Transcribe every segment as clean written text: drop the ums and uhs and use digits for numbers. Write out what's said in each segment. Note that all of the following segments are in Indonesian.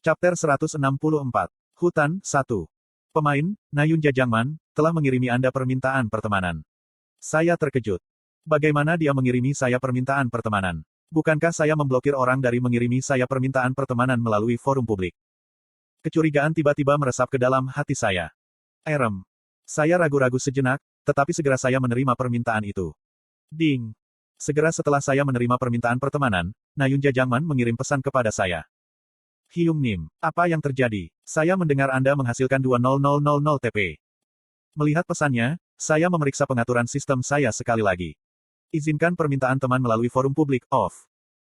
Chapter 164. Hutan, 1. Pemain, Nayun Jajangman, telah mengirimi Anda permintaan pertemanan. Saya terkejut. Bagaimana dia mengirimi saya permintaan pertemanan? Bukankah saya memblokir orang dari mengirimi saya permintaan pertemanan melalui forum publik? Kecurigaan tiba-tiba meresap ke dalam hati saya. Saya ragu-ragu sejenak, tetapi segera saya menerima permintaan itu. Ding! Segera setelah saya menerima permintaan pertemanan, Nayun Jajangman mengirim pesan kepada saya. Hyung Nim, apa yang terjadi? Saya mendengar Anda menghasilkan 20000 TP. Melihat pesannya, saya memeriksa pengaturan sistem saya sekali lagi. Izinkan permintaan teman melalui forum publik, off.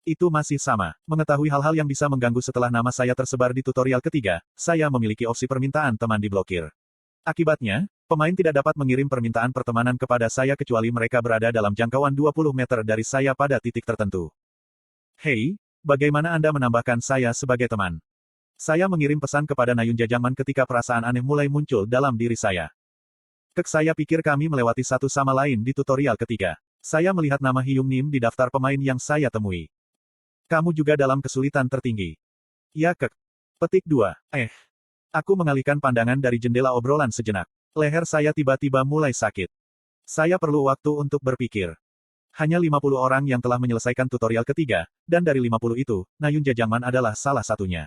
Itu masih sama. Mengetahui hal-hal yang bisa mengganggu setelah nama saya tersebar di tutorial ketiga, saya memiliki opsi permintaan teman diblokir. Akibatnya, pemain tidak dapat mengirim permintaan pertemanan kepada saya kecuali mereka berada dalam jangkauan 20 meter dari saya pada titik tertentu. Hei, bagaimana Anda menambahkan saya sebagai teman? Saya mengirim pesan kepada Nayun Jajangman ketika perasaan aneh mulai muncul dalam diri saya. Saya pikir kami melewati satu sama lain di tutorial ketiga. Saya melihat nama Hyung Nim di daftar pemain yang saya temui. Kamu juga dalam kesulitan tertinggi. Ya Petik 2. Aku mengalihkan pandangan dari jendela obrolan sejenak. Leher saya tiba-tiba mulai sakit. Saya perlu waktu untuk berpikir. Hanya 50 orang yang telah menyelesaikan tutorial ketiga, dan dari 50 itu, Nayun Jajangman adalah salah satunya.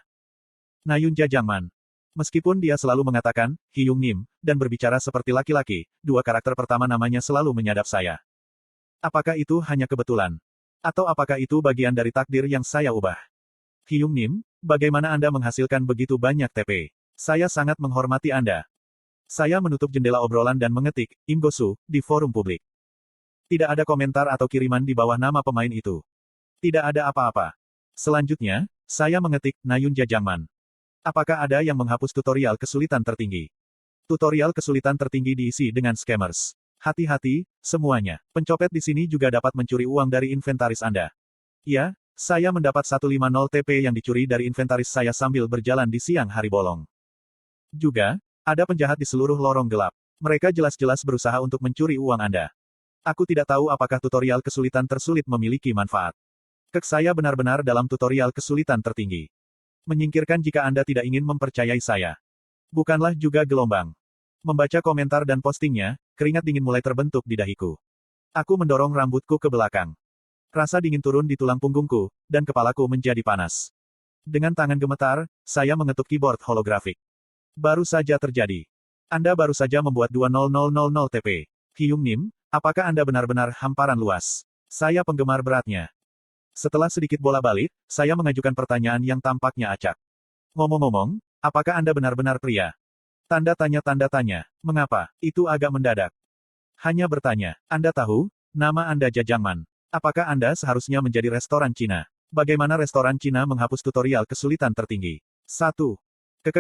Nayun Jajangman. Meskipun dia selalu mengatakan, Hyung Nim, dan berbicara seperti laki-laki, dua karakter pertama namanya selalu menyadap saya. Apakah itu hanya kebetulan? Atau apakah itu bagian dari takdir yang saya ubah? Hyung Nim, bagaimana Anda menghasilkan begitu banyak TP? Saya sangat menghormati Anda. Saya menutup jendela obrolan dan mengetik, Imgosu, di forum publik. Tidak ada komentar atau kiriman di bawah nama pemain itu. Tidak ada apa-apa. Selanjutnya, saya mengetik, Nayun Jajangman. Apakah ada yang menghapus tutorial kesulitan tertinggi? Tutorial kesulitan tertinggi diisi dengan scammers. Hati-hati, semuanya. Pencopet di sini juga dapat mencuri uang dari inventaris Anda. Ya, saya mendapat 150 TP yang dicuri dari inventaris saya sambil berjalan di siang hari bolong. Juga, ada penjahat di seluruh lorong gelap. Mereka jelas-jelas berusaha untuk mencuri uang Anda. Aku tidak tahu apakah tutorial kesulitan tersulit memiliki manfaat. Saya benar-benar dalam tutorial kesulitan tertinggi. Menyingkirkan jika Anda tidak ingin mempercayai saya. Bukanlah juga gelombang. Membaca komentar dan postingnya, keringat dingin mulai terbentuk di dahiku. Aku mendorong rambutku ke belakang. Rasa dingin turun di tulang punggungku, dan kepalaku menjadi panas. Dengan tangan gemetar, saya mengetuk keyboard holografik. Baru saja terjadi. Anda baru saja membuat 20000 TP. Hyung Nim, apakah Anda benar-benar hamparan luas? Saya penggemar beratnya. Setelah sedikit bola-balik, saya mengajukan pertanyaan yang tampaknya acak. Ngomong-ngomong, apakah Anda benar-benar pria? Tanda tanya. Mengapa? Itu agak mendadak. Hanya bertanya. Anda tahu, nama Anda Jajangman. Apakah Anda seharusnya menjadi restoran Cina? Bagaimana restoran Cina menghapus tutorial kesulitan tertinggi? 1.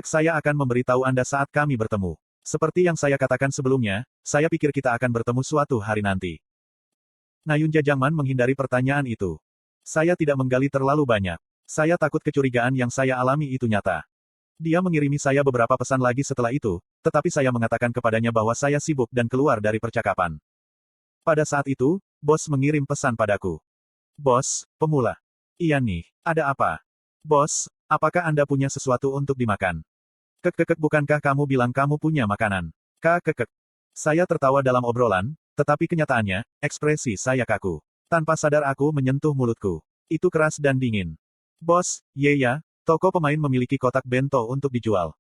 Saya akan memberitahu Anda saat kami bertemu. Seperti yang saya katakan sebelumnya, saya pikir kita akan bertemu suatu hari nanti. Nayun Jajangman menghindari pertanyaan itu. Saya tidak menggali terlalu banyak. Saya takut kecurigaan yang saya alami itu nyata. Dia mengirimi saya beberapa pesan lagi setelah itu, tetapi saya mengatakan kepadanya bahwa saya sibuk dan keluar dari percakapan. Pada saat itu, bos mengirim pesan padaku. Bos, pemula. Iya nih, ada apa? Bos, apakah Anda punya sesuatu untuk dimakan? Bukankah kamu bilang kamu punya makanan? Saya tertawa dalam obrolan, tetapi kenyataannya, ekspresi saya kaku. Tanpa sadar aku menyentuh mulutku. Itu keras dan dingin. Bos, ya, toko pemain memiliki kotak bento untuk dijual.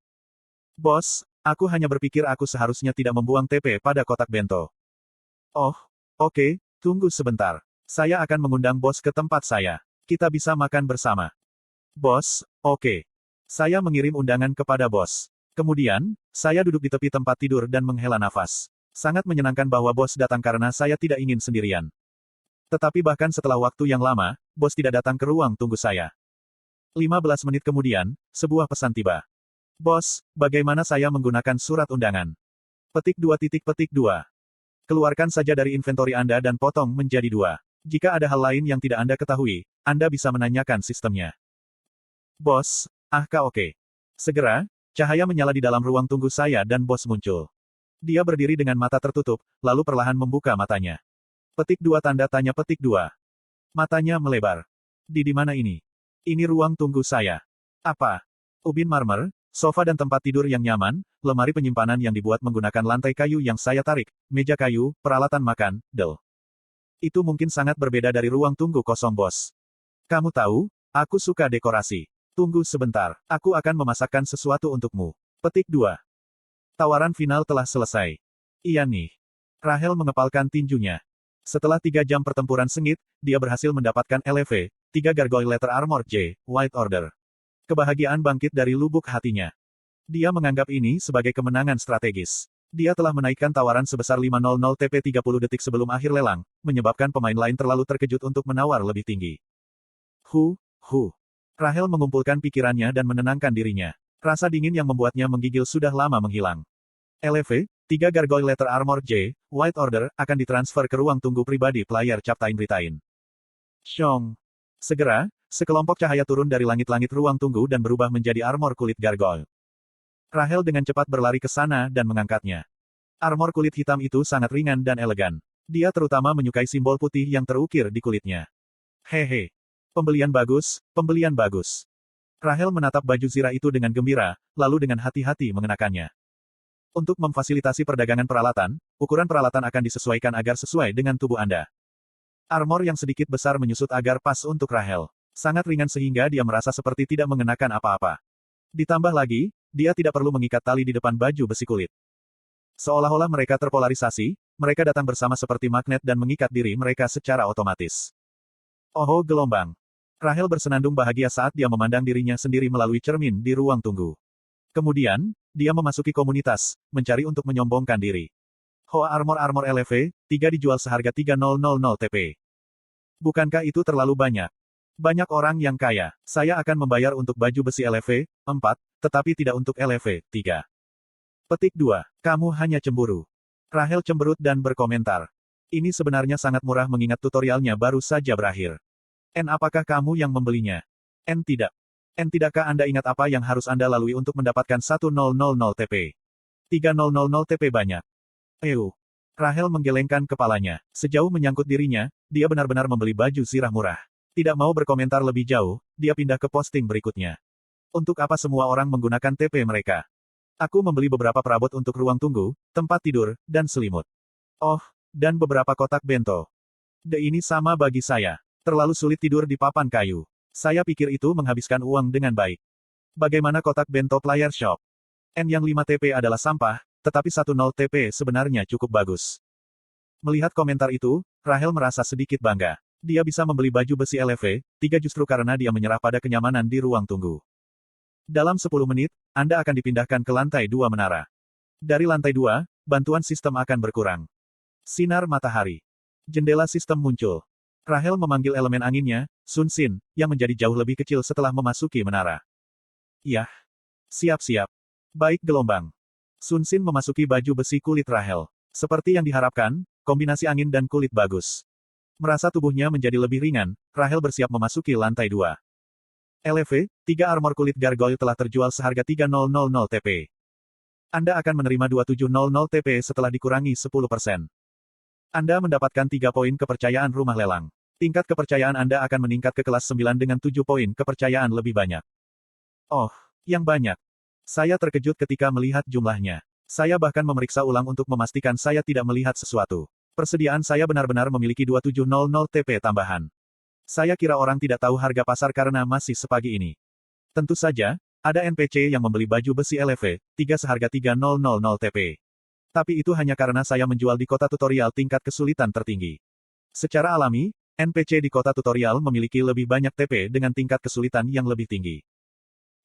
Bos, aku hanya berpikir aku seharusnya tidak membuang TP pada kotak bento. Oh, oke, tunggu sebentar. Saya akan mengundang bos ke tempat saya. Kita bisa makan bersama. Bos, oke. Saya mengirim undangan kepada bos. Kemudian, saya duduk di tepi tempat tidur dan menghela nafas. Sangat menyenangkan bahwa bos datang karena saya tidak ingin sendirian. Tetapi bahkan setelah waktu yang lama, bos tidak datang ke ruang tunggu saya. 15 menit kemudian, sebuah pesan tiba. Bos, bagaimana saya menggunakan surat undangan? Petik 2. Keluarkan saja dari inventory Anda dan potong menjadi 2. Jika ada hal lain yang tidak Anda ketahui, Anda bisa menanyakan sistemnya. Bos, oke. Segera, cahaya menyala di dalam ruang tunggu saya dan bos muncul. Dia berdiri dengan mata tertutup, lalu perlahan membuka matanya. Petik 2. Matanya melebar. Di mana ini? Ini ruang tunggu saya. Apa? Ubin marmer, sofa dan tempat tidur yang nyaman, lemari penyimpanan yang dibuat menggunakan lantai kayu yang saya tarik, meja kayu, peralatan makan, del. Itu mungkin sangat berbeda dari ruang tunggu kosong bos. Kamu tahu, aku suka dekorasi. Tunggu sebentar, aku akan memasakkan sesuatu untukmu. Petik 2. Tawaran final telah selesai. Iya nih. Rahel mengepalkan tinjunya. Setelah 3 jam pertempuran sengit, dia berhasil mendapatkan LV, 3 Gargoyle Letter Armor J, White Order. Kebahagiaan bangkit dari lubuk hatinya. Dia menganggap ini sebagai kemenangan strategis. Dia telah menaikkan tawaran sebesar 500 TP 30 detik sebelum akhir lelang, menyebabkan pemain lain terlalu terkejut untuk menawar lebih tinggi. Rahel mengumpulkan pikirannya dan menenangkan dirinya. Rasa dingin yang membuatnya menggigil sudah lama menghilang. LV, 3 Gargoyle Letter Armor J, White Order, akan ditransfer ke ruang tunggu pribadi player Captain Britain. Shong. Segera, sekelompok cahaya turun dari langit-langit ruang tunggu dan berubah menjadi armor kulit gargoyle. Rahel dengan cepat berlari ke sana dan mengangkatnya. Armor kulit hitam itu sangat ringan dan elegan. Dia terutama menyukai simbol putih yang terukir di kulitnya. Hehe. Pembelian bagus, pembelian bagus. Rahel menatap baju zirah itu dengan gembira, lalu dengan hati-hati mengenakannya. Untuk memfasilitasi perdagangan peralatan, ukuran peralatan akan disesuaikan agar sesuai dengan tubuh Anda. Armor yang sedikit besar menyusut agar pas untuk Rahel. Sangat ringan sehingga dia merasa seperti tidak mengenakan apa-apa. Ditambah lagi, dia tidak perlu mengikat tali di depan baju besi kulit. Seolah-olah mereka terpolarisasi, mereka datang bersama seperti magnet dan mengikat diri mereka secara otomatis. Oh gelombang. Rahel bersenandung bahagia saat dia memandang dirinya sendiri melalui cermin di ruang tunggu. Kemudian, dia memasuki komunitas, mencari untuk menyombongkan diri. Hoa Armor LV, 3 dijual seharga 3.000 TP. Bukankah itu terlalu banyak? Banyak orang yang kaya. Saya akan membayar untuk baju besi LV, 4, tetapi tidak untuk LV, 3. Petik 2. Kamu hanya cemburu. Rahel cemberut dan berkomentar. Ini sebenarnya sangat murah mengingat tutorialnya baru saja berakhir. Apakah kamu yang membelinya? Tidak. Tidakkah Anda ingat apa yang harus Anda lalui untuk mendapatkan 1.000 TP? 3.000 TP banyak. Rahel menggelengkan kepalanya. Sejauh menyangkut dirinya, dia benar-benar membeli baju zirah murah. Tidak mau berkomentar lebih jauh, dia pindah ke posting berikutnya. Untuk apa semua orang menggunakan TP mereka? Aku membeli beberapa perabot untuk ruang tunggu, tempat tidur, dan selimut. Oh, dan beberapa kotak bento. Ini sama bagi saya. Terlalu sulit tidur di papan kayu. Saya pikir itu menghabiskan uang dengan baik. Bagaimana kotak bento player shop? Yang 5 TP adalah sampah, tetapi 10 TP sebenarnya cukup bagus. Melihat komentar itu, Rahel merasa sedikit bangga. Dia bisa membeli baju besi LV, 3 justru karena dia menyerah pada kenyamanan di ruang tunggu. Dalam 10 menit, Anda akan dipindahkan ke lantai 2 menara. Dari lantai 2, bantuan sistem akan berkurang. Sinar matahari. Jendela sistem muncul. Rahel memanggil elemen anginnya, Sun Sin, yang menjadi jauh lebih kecil setelah memasuki menara. Yah. Siap-siap. Baik gelombang. Sun Sin memasuki baju besi kulit Rahel. Seperti yang diharapkan, kombinasi angin dan kulit bagus. Merasa tubuhnya menjadi lebih ringan, Rahel bersiap memasuki lantai 2. LV, 3 armor kulit gargoyle telah terjual seharga 3.000 TP. Anda akan menerima 2700 TP setelah dikurangi 10%. Anda mendapatkan 3 poin kepercayaan rumah lelang. Tingkat kepercayaan Anda akan meningkat ke kelas 9 dengan 7 poin kepercayaan lebih banyak. Oh, yang banyak. Saya terkejut ketika melihat jumlahnya. Saya bahkan memeriksa ulang untuk memastikan saya tidak melihat sesuatu. Persediaan saya benar-benar memiliki 2700 TP tambahan. Saya kira orang tidak tahu harga pasar karena masih sepagi ini. Tentu saja, ada NPC yang membeli baju besi LV, 3 seharga 3.000 TP. Tapi itu hanya karena saya menjual di kota tutorial tingkat kesulitan tertinggi. Secara alami, NPC di kota tutorial memiliki lebih banyak TP dengan tingkat kesulitan yang lebih tinggi.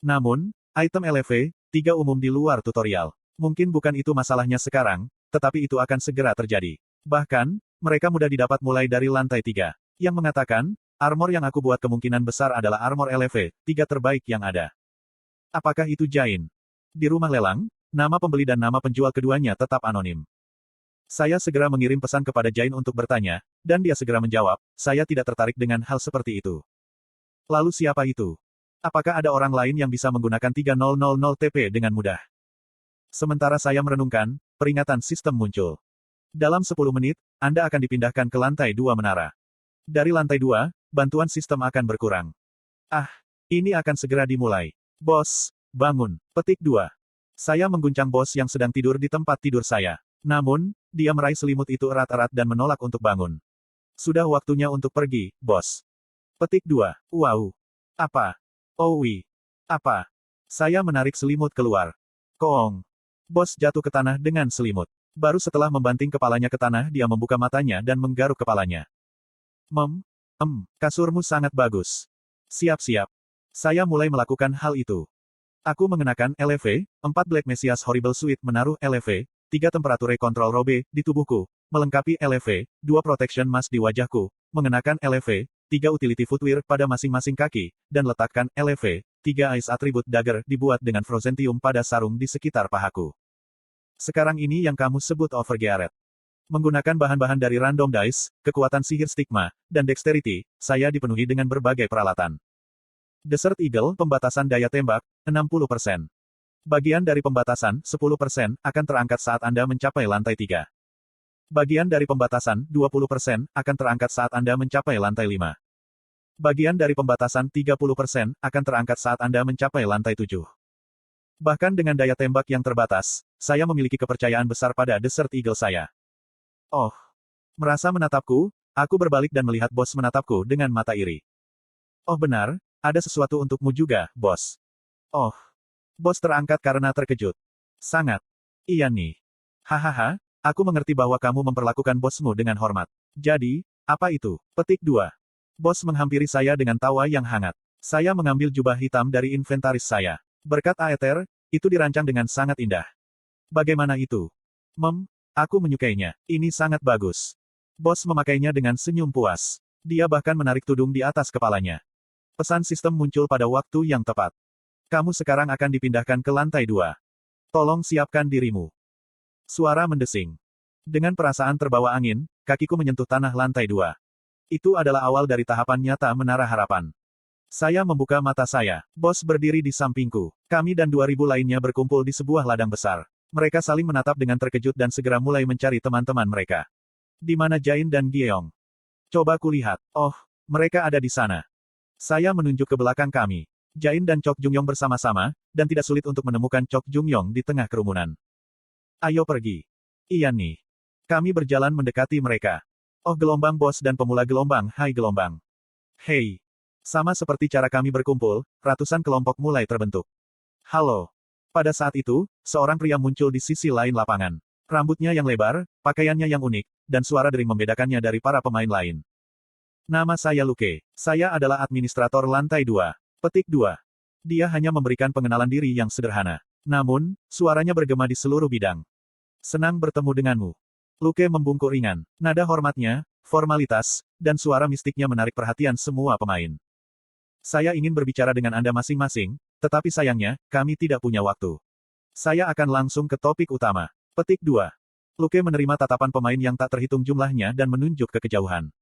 Namun, item LV, 3 umum di luar tutorial. Mungkin bukan itu masalahnya sekarang, tetapi itu akan segera terjadi. Bahkan, mereka mudah didapat mulai dari lantai 3. Yang mengatakan, armor yang aku buat kemungkinan besar adalah armor LV, 3 terbaik yang ada. Apakah itu Jain? Di rumah lelang, nama pembeli dan nama penjual keduanya tetap anonim. Saya segera mengirim pesan kepada Jain untuk bertanya, dan dia segera menjawab, saya tidak tertarik dengan hal seperti itu. Lalu siapa itu? Apakah ada orang lain yang bisa menggunakan 3.000 TP dengan mudah? Sementara saya merenungkan, peringatan sistem muncul. Dalam 10 menit, Anda akan dipindahkan ke lantai 2 menara. Dari lantai 2, bantuan sistem akan berkurang. Ini akan segera dimulai. Bos, Bangun. Petik 2. Saya mengguncang bos yang sedang tidur di tempat tidur saya. Namun, dia meraih selimut itu erat-erat dan menolak untuk bangun. Sudah waktunya untuk pergi, bos. Petik 2. Wow. Apa? Owi. Apa? Saya menarik selimut keluar. Koong. Bos jatuh ke tanah dengan selimut. Baru setelah membanting kepalanya ke tanah dia membuka matanya dan menggaruk kepalanya. Kasurmu sangat bagus. Siap-siap. Saya mulai melakukan hal itu. Aku mengenakan LV, 4 Black Messias Horrible Suite menaruh LV, 3 Temperature Control Robe di tubuhku, melengkapi LV, 2 Protection Mask di wajahku, mengenakan LV, 3 Utility Footwear pada masing-masing kaki, dan letakkan LV, 3 Ice Attribute Dagger dibuat dengan Frozentium pada sarung di sekitar pahaku. Sekarang ini yang kamu sebut Overgeared. Menggunakan bahan-bahan dari random dice, kekuatan sihir stigma, dan dexterity, saya dipenuhi dengan berbagai peralatan. Desert Eagle, pembatasan daya tembak, 60%. Bagian dari pembatasan, 10%, akan terangkat saat Anda mencapai lantai 3. Bagian dari pembatasan, 20%, akan terangkat saat Anda mencapai lantai 5. Bagian dari pembatasan, 30%, akan terangkat saat Anda mencapai lantai 7. Bahkan dengan daya tembak yang terbatas, saya memiliki kepercayaan besar pada Desert Eagle saya. Oh. Merasa menatapku, aku berbalik dan melihat bos menatapku dengan mata iri. Oh benar, ada sesuatu untukmu juga, bos. Oh. Bos terangkat karena terkejut. Sangat. Iya nih. Hahaha, aku mengerti bahwa kamu memperlakukan bosmu dengan hormat. Jadi, apa itu? Petik 2. Bos menghampiri saya dengan tawa yang hangat. Saya mengambil jubah hitam dari inventaris saya. Berkat Aether, itu dirancang dengan sangat indah. Bagaimana itu? Aku menyukainya. Ini sangat bagus. Bos memakainya dengan senyum puas. Dia bahkan menarik tudung di atas kepalanya. Pesan sistem muncul pada waktu yang tepat. Kamu sekarang akan dipindahkan ke lantai 2. Tolong siapkan dirimu. Suara mendesing. Dengan perasaan terbawa angin, kakiku menyentuh tanah lantai 2. Itu adalah awal dari tahapan nyata Menara Harapan. Saya membuka mata saya. Bos berdiri di sampingku. Kami dan 2000 lainnya berkumpul di sebuah ladang besar. Mereka saling menatap dengan terkejut dan segera mulai mencari teman-teman mereka. Di mana Jain dan Gyeong? Coba kulihat. Oh, mereka ada di sana. Saya menunjuk ke belakang kami. Jain dan Chok Jungyong bersama-sama, dan tidak sulit untuk menemukan Chok Jungyong di tengah kerumunan. Ayo pergi. Iya nih. Kami berjalan mendekati mereka. Oh gelombang bos dan pemula gelombang, hai gelombang. Hei. Sama seperti cara kami berkumpul, ratusan kelompok mulai terbentuk. Halo. Pada saat itu, seorang pria muncul di sisi lain lapangan. Rambutnya yang lebar, pakaiannya yang unik, dan suara dering membedakannya dari para pemain lain. Nama saya Luke. Saya adalah administrator lantai 2. Petik 2. Dia hanya memberikan pengenalan diri yang sederhana. Namun, suaranya bergema di seluruh bidang. Senang bertemu denganmu. Luke membungkuk ringan. Nada hormatnya, formalitas, dan suara mistiknya menarik perhatian semua pemain. Saya ingin berbicara dengan Anda masing-masing, tetapi sayangnya, kami tidak punya waktu. Saya akan langsung ke topik utama. Petik 2. Luke menerima tatapan pemain yang tak terhitung jumlahnya dan menunjuk ke kejauhan.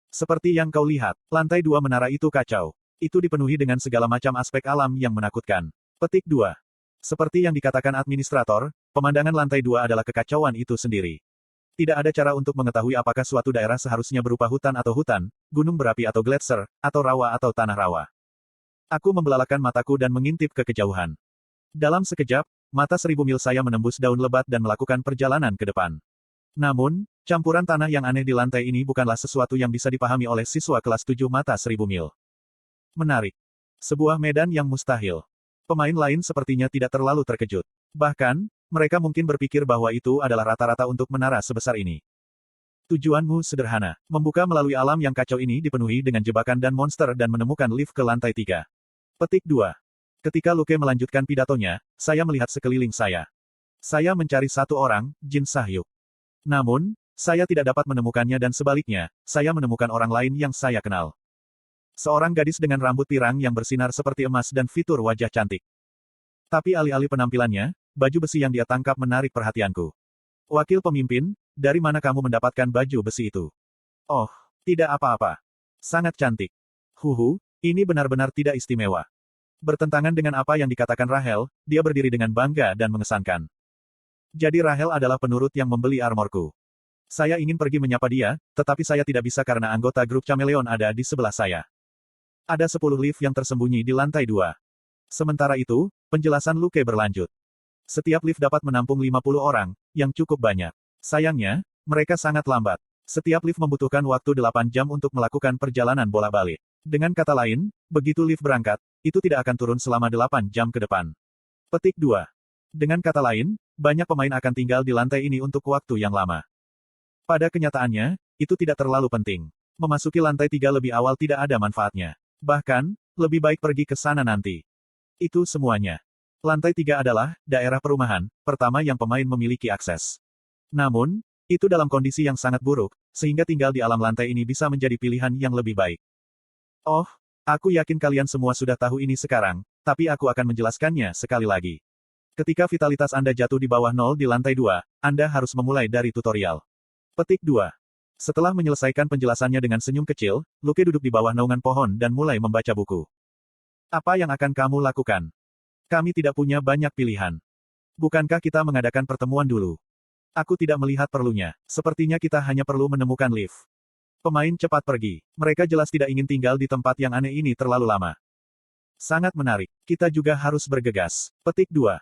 Seperti yang kau lihat, lantai 2 menara itu kacau. Itu dipenuhi dengan segala macam aspek alam yang menakutkan. Petik 2. Seperti yang dikatakan administrator, pemandangan lantai 2 adalah kekacauan itu sendiri. Tidak ada cara untuk mengetahui apakah suatu daerah seharusnya berupa hutan atau hutan, gunung berapi atau gletser, atau rawa atau tanah rawa. Aku membelalakan mataku dan mengintip ke kejauhan. Dalam sekejap, mata 1000 mil saya menembus daun lebat dan melakukan perjalanan ke depan. Namun, campuran tanah yang aneh di lantai ini bukanlah sesuatu yang bisa dipahami oleh siswa kelas 7 mata 1000 mil. Menarik. Sebuah medan yang mustahil. Pemain lain sepertinya tidak terlalu terkejut. Bahkan, mereka mungkin berpikir bahwa itu adalah rata-rata untuk menara sebesar ini. Tujuanmu sederhana. Membuka melalui alam yang kacau ini dipenuhi dengan jebakan dan monster dan menemukan lift ke lantai 3. Petik 2. Ketika Luke melanjutkan pidatonya, saya melihat sekeliling saya. Saya mencari satu orang, Jin Sahyuk. Namun, saya tidak dapat menemukannya dan sebaliknya, saya menemukan orang lain yang saya kenal. Seorang gadis dengan rambut pirang yang bersinar seperti emas dan fitur wajah cantik. Tapi alih-alih penampilannya, baju besi yang dia tangkap menarik perhatianku. Wakil pemimpin, dari mana kamu mendapatkan baju besi itu? Oh, tidak apa-apa. Sangat cantik. Ini benar-benar tidak istimewa. Bertentangan dengan apa yang dikatakan Rahel, dia berdiri dengan bangga dan mengesankan. Jadi Rahel adalah penurut yang membeli armorku. Saya ingin pergi menyapa dia, tetapi saya tidak bisa karena anggota grup Chameleon ada di sebelah saya. Ada 10 lift yang tersembunyi di lantai 2. Sementara itu, penjelasan Luke berlanjut. Setiap lift dapat menampung 50 orang, yang cukup banyak. Sayangnya, mereka sangat lambat. Setiap lift membutuhkan waktu 8 jam untuk melakukan perjalanan bolak-balik. Dengan kata lain, begitu lift berangkat, itu tidak akan turun selama 8 jam ke depan. Petik 2. Dengan kata lain, banyak pemain akan tinggal di lantai ini untuk waktu yang lama. Pada kenyataannya, itu tidak terlalu penting. Memasuki lantai 3 lebih awal tidak ada manfaatnya. Bahkan, lebih baik pergi ke sana nanti. Itu semuanya. Lantai 3 adalah daerah perumahan pertama yang pemain memiliki akses. Namun, itu dalam kondisi yang sangat buruk, sehingga tinggal di alam lantai ini bisa menjadi pilihan yang lebih baik. Oh, aku yakin kalian semua sudah tahu ini sekarang, tapi aku akan menjelaskannya sekali lagi. Ketika vitalitas Anda jatuh di bawah 0 di lantai 2, Anda harus memulai dari tutorial. Petik 2. Setelah menyelesaikan penjelasannya dengan senyum kecil, Luke duduk di bawah naungan pohon dan mulai membaca buku. Apa yang akan kamu lakukan? Kami tidak punya banyak pilihan. Bukankah kita mengadakan pertemuan dulu? Aku tidak melihat perlunya. Sepertinya kita hanya perlu menemukan lift. Pemain cepat pergi. Mereka jelas tidak ingin tinggal di tempat yang aneh ini terlalu lama. Sangat menarik. Kita juga harus bergegas. Petik 2.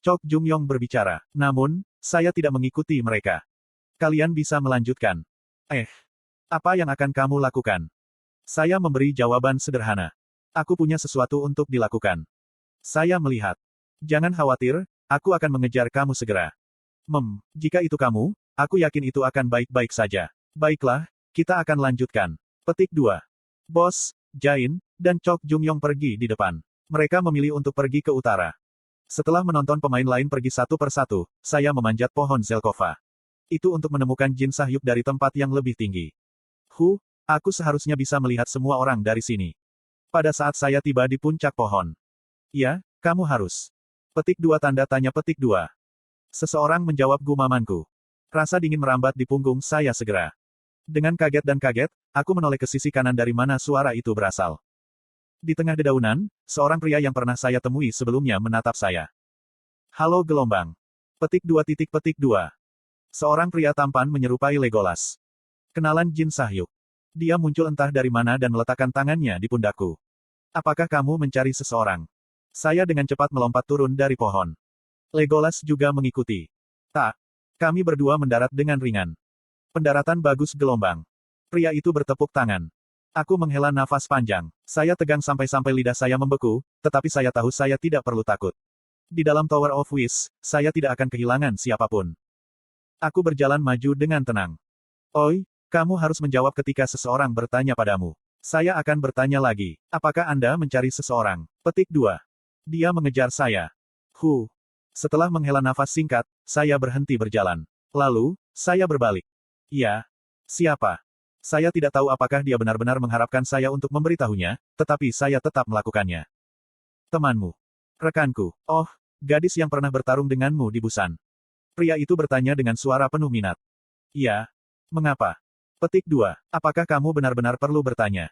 Chok Jung Yong berbicara. Namun, saya tidak mengikuti mereka. Kalian bisa melanjutkan. Apa yang akan kamu lakukan? Saya memberi jawaban sederhana. Aku punya sesuatu untuk dilakukan. Saya melihat. Jangan khawatir, aku akan mengejar kamu segera. Jika itu kamu, aku yakin itu akan baik-baik saja. Baiklah, kita akan lanjutkan. Petik 2. Bos, Jain, dan Chok Jung Yong pergi di depan. Mereka memilih untuk pergi ke utara. Setelah menonton pemain lain pergi satu persatu, saya memanjat pohon Zelkova. Itu untuk menemukan Jin Sahyuk dari tempat yang lebih tinggi. Aku seharusnya bisa melihat semua orang dari sini. Pada saat saya tiba di puncak pohon. Ya, kamu harus. Petik 2 tanda tanya petik 2. Seseorang menjawab gumamanku. Rasa dingin merambat di punggung saya segera. Dengan kaget dan kaget, aku menoleh ke sisi kanan dari mana suara itu berasal. Di tengah dedaunan, seorang pria yang pernah saya temui sebelumnya menatap saya. Halo gelombang. Petik 2 petik 2. Seorang pria tampan menyerupai Legolas. Kenalan Jin Sahyuk. Dia muncul entah dari mana dan meletakkan tangannya di pundakku. Apakah kamu mencari seseorang? Saya dengan cepat melompat turun dari pohon. Legolas juga mengikuti. Tak. Kami berdua mendarat dengan ringan. Pendaratan bagus gelombang. Pria itu bertepuk tangan. Aku menghela nafas panjang. Saya tegang sampai-sampai lidah saya membeku, tetapi saya tahu saya tidak perlu takut. Di dalam Tower of Wish, saya tidak akan kehilangan siapapun. Aku berjalan maju dengan tenang. Oi, kamu harus menjawab ketika seseorang bertanya padamu. Saya akan bertanya lagi. Apakah Anda mencari seseorang? Petik 2. Dia mengejar saya. Setelah menghela nafas singkat, saya berhenti berjalan. Lalu, saya berbalik. Ya. Siapa? Saya tidak tahu apakah dia benar-benar mengharapkan saya untuk memberitahunya, tetapi saya tetap melakukannya. Temanmu. Rekanku. Oh, gadis yang pernah bertarung denganmu di Busan. Pria itu bertanya dengan suara penuh minat. Ya. Mengapa? Petik 2. Apakah kamu benar-benar perlu bertanya?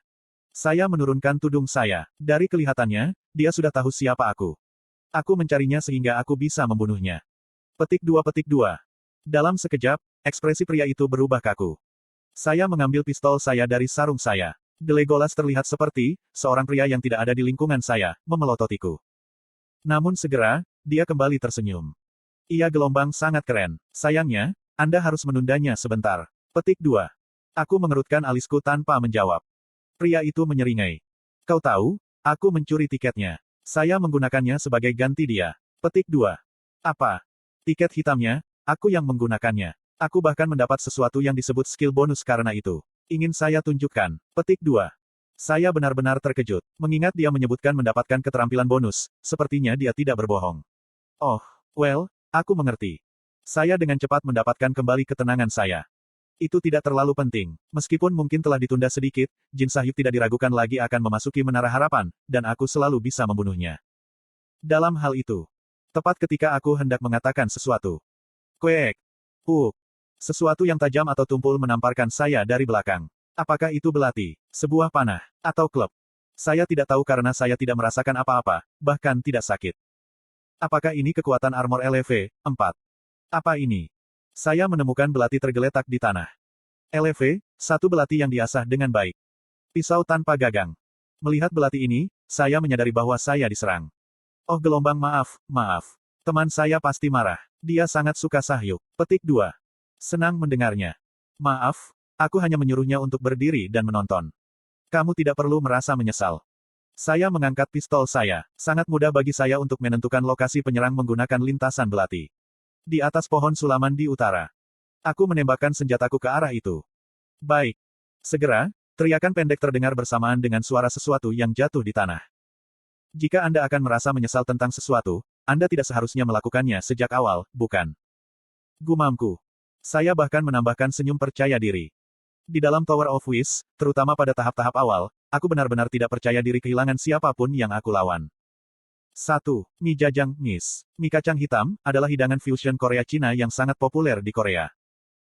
Saya menurunkan tudung saya. Dari kelihatannya, dia sudah tahu siapa aku. Aku mencarinya sehingga aku bisa membunuhnya. Petik 2 Dalam sekejap, ekspresi pria itu berubah kaku. Saya mengambil pistol saya dari sarung saya. Legolas terlihat seperti seorang pria yang tidak ada di lingkungan saya, memelototiku. Namun segera, dia kembali tersenyum. Ia gelombang sangat keren. Sayangnya, Anda harus menundanya sebentar. Petik 2. Aku mengerutkan alisku tanpa menjawab. Pria itu menyeringai. Kau tahu, aku mencuri tiketnya. Saya menggunakannya sebagai ganti dia. Petik 2. Apa? Tiket hitamnya, aku yang menggunakannya. Aku bahkan mendapat sesuatu yang disebut skill bonus karena itu. Ingin saya tunjukkan. Petik 2. Saya benar-benar terkejut. Mengingat dia menyebutkan mendapatkan keterampilan bonus, sepertinya dia tidak berbohong. Oh, aku mengerti. Saya dengan cepat mendapatkan kembali ketenangan saya. Itu tidak terlalu penting. Meskipun mungkin telah ditunda sedikit, Jin Sahyuk tidak diragukan lagi akan memasuki Menara Harapan, dan aku selalu bisa membunuhnya. Dalam hal itu, tepat ketika aku hendak mengatakan sesuatu. Kuek. Sesuatu yang tajam atau tumpul menamparkan saya dari belakang. Apakah itu belati, sebuah panah, atau klep? Saya tidak tahu karena saya tidak merasakan apa-apa, bahkan tidak sakit. Apakah ini kekuatan armor LV 4? Apa ini? Saya menemukan belati tergeletak di tanah. LV, satu belati yang diasah dengan baik. Pisau tanpa gagang. Melihat belati ini, saya menyadari bahwa saya diserang. Oh gelombang maaf, maaf. Teman saya pasti marah. Dia sangat suka Sahyuk. Petik 2. Senang mendengarnya. Maaf, aku hanya menyuruhnya untuk berdiri dan menonton. Kamu tidak perlu merasa menyesal. Saya mengangkat pistol saya. Sangat mudah bagi saya untuk menentukan lokasi penyerang menggunakan lintasan belati. Di atas pohon sulaman di utara. Aku menembakkan senjataku ke arah itu. Baik. Segera, teriakan pendek terdengar bersamaan dengan suara sesuatu yang jatuh di tanah. Jika Anda akan merasa menyesal tentang sesuatu, Anda tidak seharusnya melakukannya sejak awal, bukan? Gumamku. Saya bahkan menambahkan senyum percaya diri. Di dalam Tower of Wish, terutama pada tahap-tahap awal, aku benar-benar tidak percaya diri kehilangan siapapun yang aku lawan. 1. Mie Jajang Miss. Mie kacang hitam adalah hidangan fusion Korea Cina yang sangat populer di Korea.